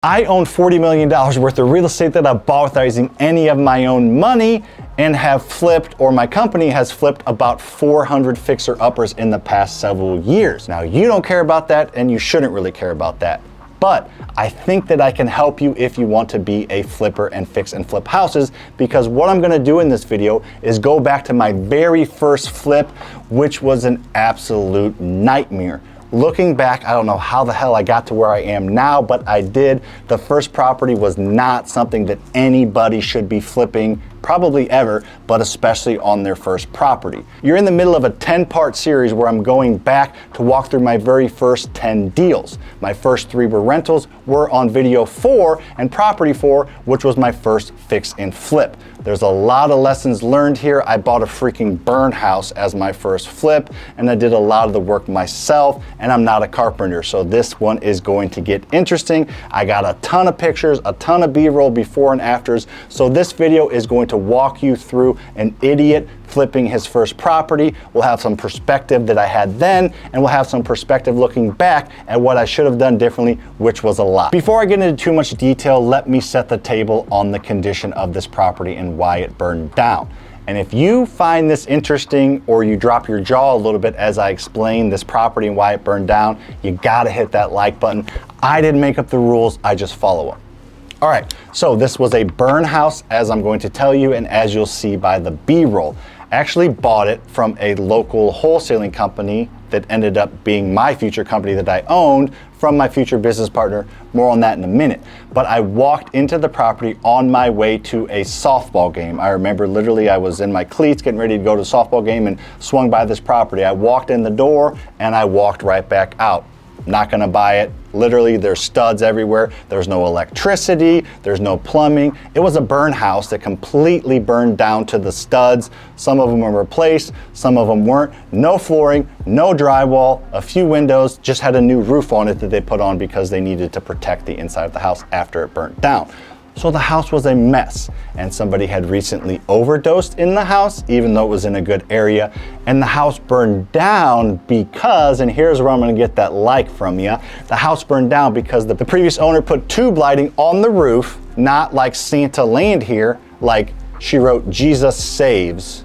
I own $40 million worth of real estate that I bought without using any of my own money and have flipped, or my company has flipped, about 400 fixer-uppers in the past several years. Now, you don't care about that and you shouldn't really care about that. But I think that I can help you if you want to be a flipper and fix and flip houses, because what I'm gonna do in this video is go back to my very first flip, which was an absolute nightmare. Looking back, I don't know how the hell I got to where I am now, but I did. The first property was not something that anybody should be flipping, probably ever, but especially on their first property. You're in the middle of a 10-part series where I'm going back to walk through my very first 10 deals. My first 3 were rentals, were on video 4 and property 4, which was my first fix and flip. There's a lot of lessons learned here. I bought a freaking burn house as my first flip, and I did a lot of the work myself, and I'm not a carpenter, so this one is going to get interesting. I got a ton of pictures, a ton of B-roll before and afters, so this video is going to walk you through an idiot flipping his first property. We'll have some perspective that I had then, and we'll have some perspective looking back at what I should have done differently, which was a lot. Before I get into too much detail, let me set the table on the condition of this property and why it burned down. And if you find this interesting, or you drop your jaw a little bit as I explain this property and why it burned down, you gotta hit that like button. I didn't make up the rules, I just follow them. All right, so this was a burn house, as I'm going to tell you, and as you'll see by the B-roll. I actually bought it from a local wholesaling company that ended up being my future company that I owned from my future business partner. More on that in a minute. But I walked into the property on my way to a softball game. I remember literally I was in my cleats getting ready to go to a softball game and swung by this property. I walked in the door and I walked right back out. Not gonna buy it. Literally, there's studs everywhere. There's no electricity, there's no plumbing. It was a burn house that completely burned down to the studs. Some of them were replaced, some of them weren't. No flooring, no drywall, a few windows, just had a new roof on it that they put on because they needed to protect the inside of the house after it burnt down. So the house was a mess, and somebody had recently overdosed in the house, even though it was in a good area, and the house burned down because, and here's where I'm gonna get that like from you, the house burned down because the previous owner put tube lighting on the roof, not like Santa land here, like she wrote Jesus saves,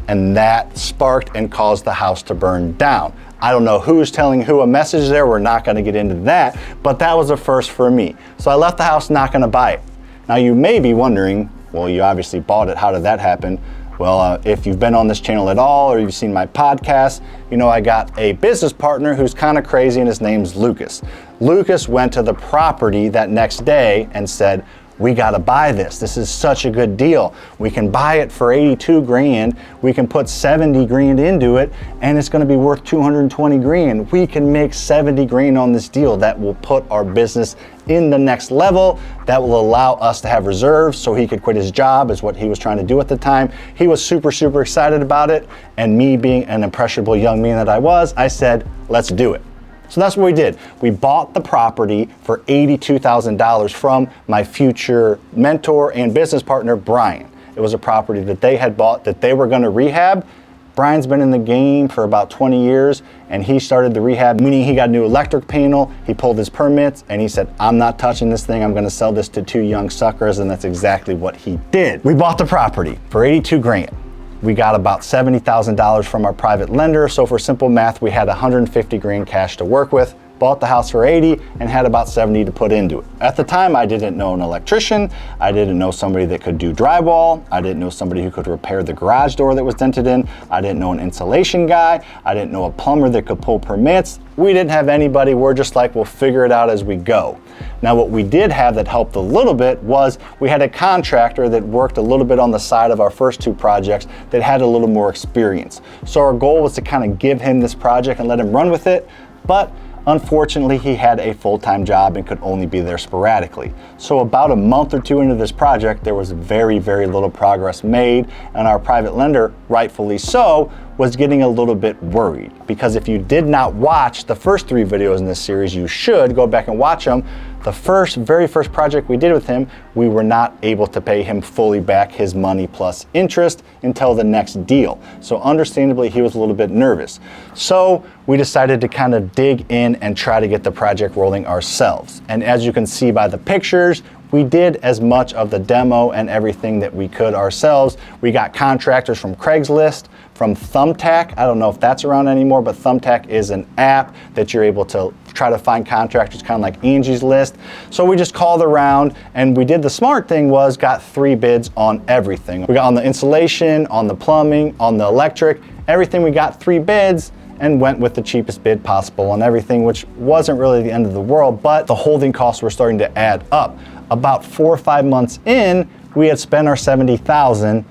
and that sparked and caused the house to burn down. I don't know who's telling who a message there, we're not gonna get into that, but that was a first for me. So I left the house, not gonna buy it. Now you may be wondering, well, you obviously bought it, how did that happen? Well, if you've been on this channel at all, or you've seen my podcast, you know I got a business partner who's kind of crazy, and his name's Lucas. Lucas went to the property that next day and said, we gotta buy this. This is such a good deal. We can buy it for 82 grand. We can put 70 grand into it, and it's gonna be worth 220 grand. We can make 70 grand on this deal. That will put our business in the next level. That will allow us to have reserves so he could quit his job, is what he was trying to do at the time. He was super, super excited about it. And me being an impressionable young man that I was, I said, let's do it. So that's what we did. We bought the property for $82,000 from my future mentor and business partner, Brian. It was a property that they had bought that they were gonna rehab. Brian's been in the game for about 20 years, and he started the rehab, meaning he got a new electric panel, he pulled his permits, and he said, I'm not touching this thing, I'm gonna sell this to 2 young suckers, and that's exactly what he did. We bought the property for 82 grand. We got about $70,000 from our private lender, so for simple math, we had 150 grand cash to work with. Bought the house for 80 and had about 70 to put into it. At the time, I didn't know an electrician. I didn't know somebody that could do drywall. I didn't know somebody who could repair the garage door that was dented in. I didn't know an insulation guy. I didn't know a plumber that could pull permits. We didn't have anybody. We're just like, we'll figure it out as we go. Now, what we did have that helped a little bit was we had a contractor that worked a little bit on the side of our first 2 projects that had a little more experience. So our goal was to kind of give him this project and let him run with it, but unfortunately, he had a full-time job and could only be there sporadically. So about a month or 2 into this project, there was very, very little progress made, and our private lender, rightfully so, was getting a little bit worried, because if you did not watch the first 3 videos in this series, you should go back and watch them. The very first project we did with him, we were not able to pay him fully back his money plus interest until the next deal. So understandably, he was a little bit nervous. So we decided to kind of dig in and try to get the project rolling ourselves. And as you can see by the pictures, we did as much of the demo and everything that we could ourselves. We got contractors from Craigslist, from Thumbtack. I don't know if that's around anymore, but Thumbtack is an app that you're able to try to find contractors, kind of like Angie's List. So we just called around, and we did the smart thing was got 3 bids on everything. We got on the insulation, on the plumbing, on the electric, everything. We got 3 bids and went with the cheapest bid possible on everything, which wasn't really the end of the world, but the holding costs were starting to add up. About 4 or 5 months in, we had spent our $70,000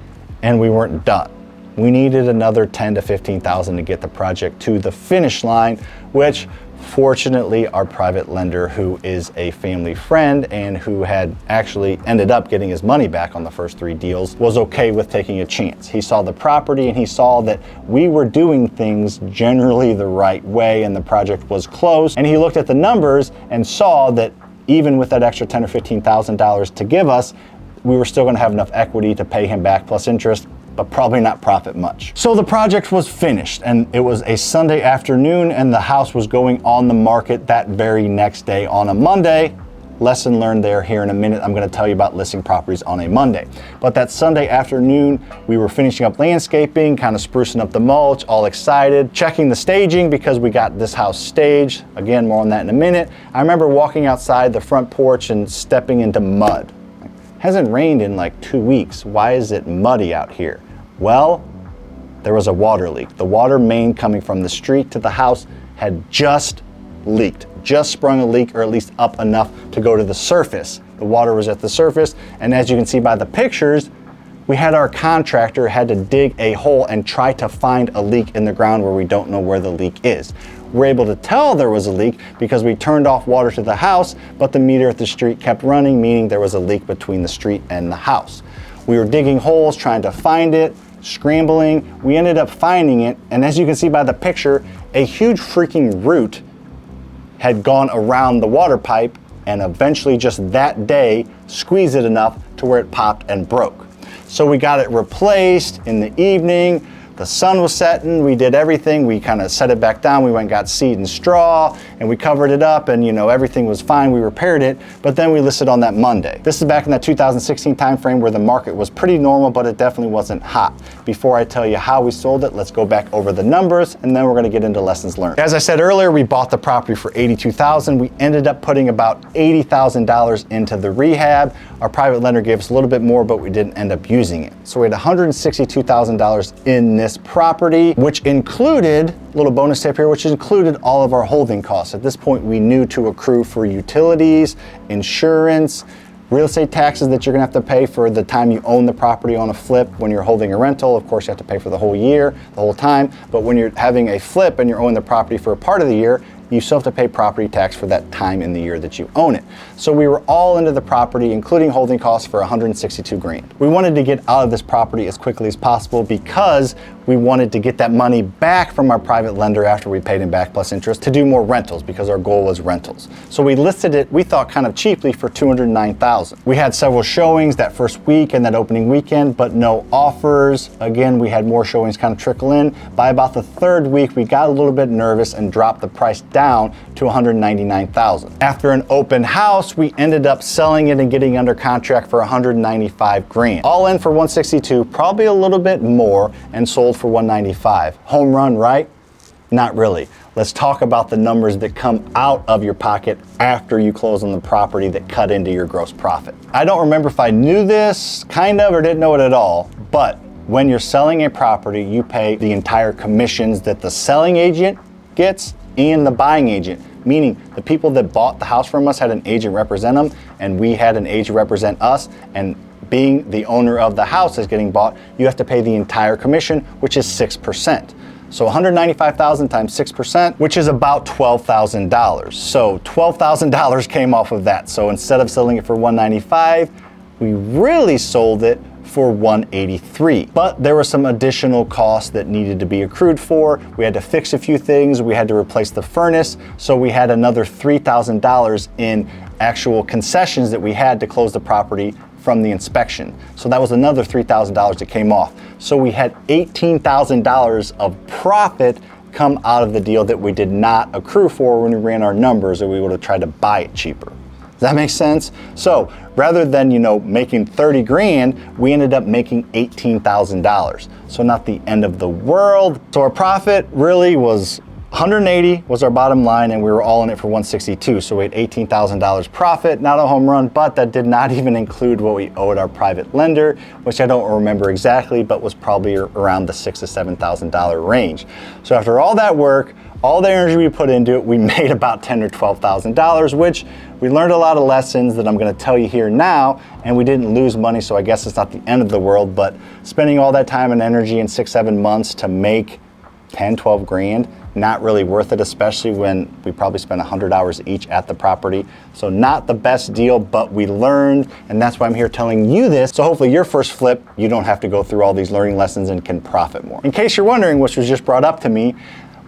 and we weren't done. We needed another $10,000 to $15,000 to get the project to the finish line, which fortunately our private lender, who is a family friend and who had actually ended up getting his money back on the first 3 deals, was okay with taking a chance. He saw the property and he saw that we were doing things generally the right way and the project was close. And he looked at the numbers and saw that even with that extra $10,000 or $15,000 to give us, we were still going to have enough equity to pay him back plus interest, but probably not profit much. So the project was finished, and it was a Sunday afternoon, and the house was going on the market that very next day on a Monday. Lesson learned there. Here in a minute, I'm going to tell you about listing properties on a Monday. But that Sunday afternoon, we were finishing up landscaping, kind of sprucing up the mulch, all excited, checking the staging because we got this house staged. Again, more on that in a minute. I remember walking outside the front porch and stepping into mud. It hasn't rained in like 2 weeks. Why is it muddy out here? Well, there was a water leak. The water main coming from the street to the house had just leaked, just sprung a leak, or at least up enough to go to the surface. The water was at the surface, and as you can see by the pictures, we had our contractor had to dig a hole and try to find a leak in the ground where we don't know where the leak is. We're able to tell there was a leak because we turned off water to the house, but the meter at the street kept running, meaning there was a leak between the street and the house. We were digging holes, trying to find it, scrambling. We ended up finding it, and as you can see by the picture, a huge freaking root had gone around the water pipe and eventually just that day squeezed it enough to where it popped and broke. So we got it replaced in the evening. The sun was setting, we did everything. We kind of set it back down. We went and got seed and straw and we covered it up, and everything was fine. We repaired it, but then we listed on that Monday. This is back in that 2016 timeframe where the market was pretty normal, but it definitely wasn't hot. Before I tell you how we sold it, let's go back over the numbers and then we're gonna get into lessons learned. As I said earlier, we bought the property for $82,000. We ended up putting about $80,000 into the rehab. Our private lender gave us a little bit more, but we didn't end up using it. So we had $162,000 in this property, which included, a little bonus tip here, which included all of our holding costs. At this point, we knew to accrue for utilities, insurance, real estate taxes that you're gonna have to pay for the time you own the property on a flip. When you're holding a rental, of course, you have to pay for the whole year, the whole time. But when you're having a flip and you're owning the property for a part of the year, you still have to pay property tax for that time in the year that you own it. So we were all into the property, including holding costs, for $162,000. We wanted to get out of this property as quickly as possible because we wanted to get that money back from our private lender after we paid him back plus interest to do more rentals, because our goal was rentals. So we listed it, we thought kind of cheaply, for $209,000. We had several showings that first week and that opening weekend, but no offers. Again, we had more showings kind of trickle in. By about the 3rd week, we got a little bit nervous and dropped the price down to $199,000. After an open house, we ended up selling it and getting under contract for $195,000. All in for $162,000, probably a little bit more, and sold for $195,000. Home run, right? Not really. Let's talk about the numbers that come out of your pocket after you close on the property that cut into your gross profit. I don't remember if I knew this, kind of, or didn't know it at all, but when you're selling a property, you pay the entire commissions that the selling agent gets and the buying agent, meaning the people that bought the house from us had an agent represent them, and we had an agent represent us, and being the owner of the house that's getting bought, you have to pay the entire commission, which is 6%. So $195,000 times 6%, which is about $12,000. So $12,000 came off of that. So instead of selling it for $195,000, we really sold it for $183. But there were some additional costs that needed to be accrued for. We had to fix a few things. We had to replace the furnace. So we had another $3,000 in actual concessions that we had to close the property from the inspection. So that was another $3,000 that came off. So we had $18,000 of profit come out of the deal that we did not accrue for when we ran our numbers, or we would have tried to buy it cheaper. Does that make sense? So rather than, making 30 grand, we ended up making $18,000. So not the end of the world. So our profit really was 180 was our bottom line, and we were all in it for 162. So we had $18,000 profit, not a home run, but that did not even include what we owed our private lender, which I don't remember exactly, but was probably around the $6,000 to $7,000 range. So after all that work, all the energy we put into it, we made about $10,000 or $12,000, which we learned a lot of lessons that I'm gonna tell you here now, and we didn't lose money, so I guess it's not the end of the world, but spending all that time and energy in 6-7 months to make 10, 12 grand, not really worth it, especially when we probably spent 100 hours each at the property. So not the best deal, but we learned, and that's why I'm here telling you this. So hopefully your first flip, you don't have to go through all these learning lessons and can profit more. In case you're wondering, which was just brought up to me,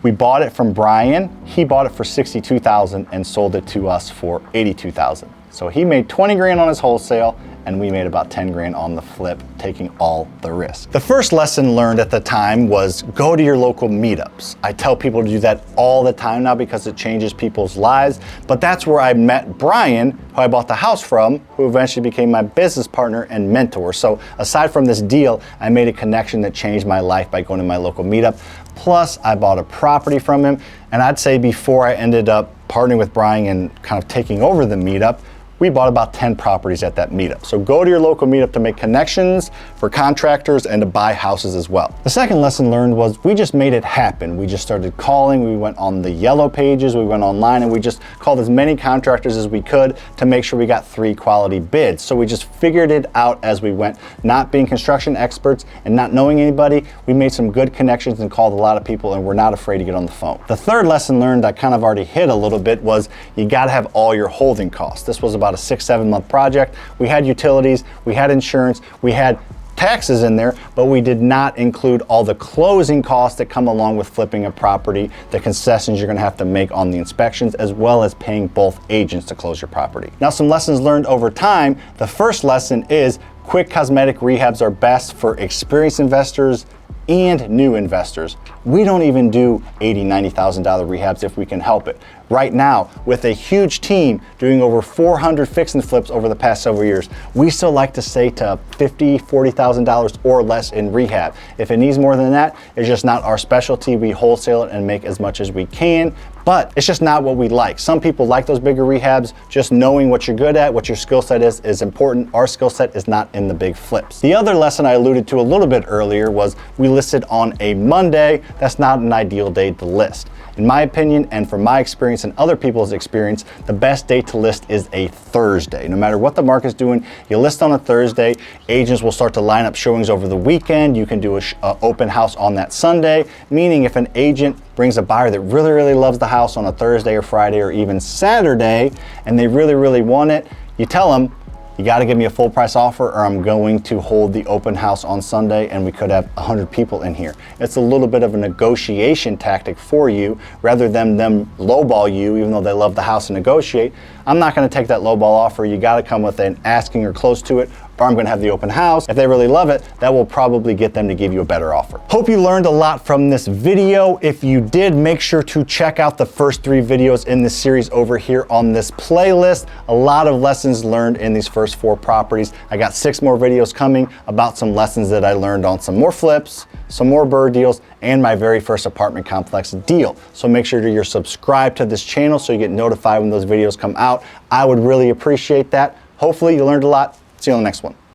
we bought it from Brian. He bought it for $62,000 and sold it to us for $82,000. So he made 20 grand on his wholesale, and we made about 10 grand on the flip, taking all the risk. The first lesson learned at the time was go to your local meetups. I tell people to do that all the time now because it changes people's lives, but that's where I met Brian, who I bought the house from, who eventually became my business partner and mentor. So aside from this deal, I made a connection that changed my life by going to my local meetup. Plus, I bought a property from him, and I'd say before I ended up partnering with Brian and kind of taking over the meetup, we bought about 10 properties at that meetup. So go to your local meetup to make connections for contractors and to buy houses as well. The second lesson learned was we just made it happen. We just started calling, we went on the yellow pages, we went online, and we just called as many contractors as we could to make sure we got 3 quality bids. So we just figured it out as we went. Not being construction experts and not knowing anybody, we made some good connections and called a lot of people, and we're not afraid to get on the phone. The third lesson learned I kind of already hit a little bit was you gotta have all your holding costs. This was about a 6-7 month project. We had utilities, we had insurance, we had taxes in there, but we did not include all the closing costs that come along with flipping a property, the concessions you're gonna have to make on the inspections, as well as paying both agents to close your property. Now, some lessons learned over time. The first lesson is quick cosmetic rehabs are best for experienced investors and new investors. We don't even do $80,000, $90,000 rehabs if we can help it. Right now, with a huge team doing over 400 fix and flips over the past several years, we still like to say to $50,000, $40,000 or less in rehab. If it needs more than that, it's just not our specialty. We wholesale it and make as much as we can, but it's just not what we like. Some people like those bigger rehabs. Just knowing what you're good at, what your skill set is important. Our skill set is not in the big flips. The other lesson I alluded to a little bit earlier was we listed on a Monday. That's not an ideal day to list. In my opinion, and from my experience and other people's experience, the best day to list is a Thursday. No matter what the market's doing, you list on a Thursday, agents will start to line up showings over the weekend. You can do an open house on that Sunday, meaning if an agent brings a buyer that really, really loves the house on a Thursday or Friday or even Saturday, and they really, really want it, you tell them, you got to give me a full price offer or I'm going to hold the open house on Sunday and we could have 100 people in here. It's a little bit of a negotiation tactic for you rather than them lowball you, even though they love the house and negotiate. I'm not going to take that lowball offer. You got to come with an asking or close to it, or I'm going to have the open house. If they really love it, that will probably get them to give you a better offer. Hope you learned a lot from this video. If you did, make sure to check out the first 3 videos in this series over here on this playlist. A lot of lessons learned in these first 4 properties. I got 6 more videos coming about some lessons that I learned on some more flips, some more BRRRR deals, and my very first apartment complex deal. So make sure that you're subscribed to this channel so you get notified when those videos come out. I would really appreciate that. Hopefully you learned a lot. See you on the next one.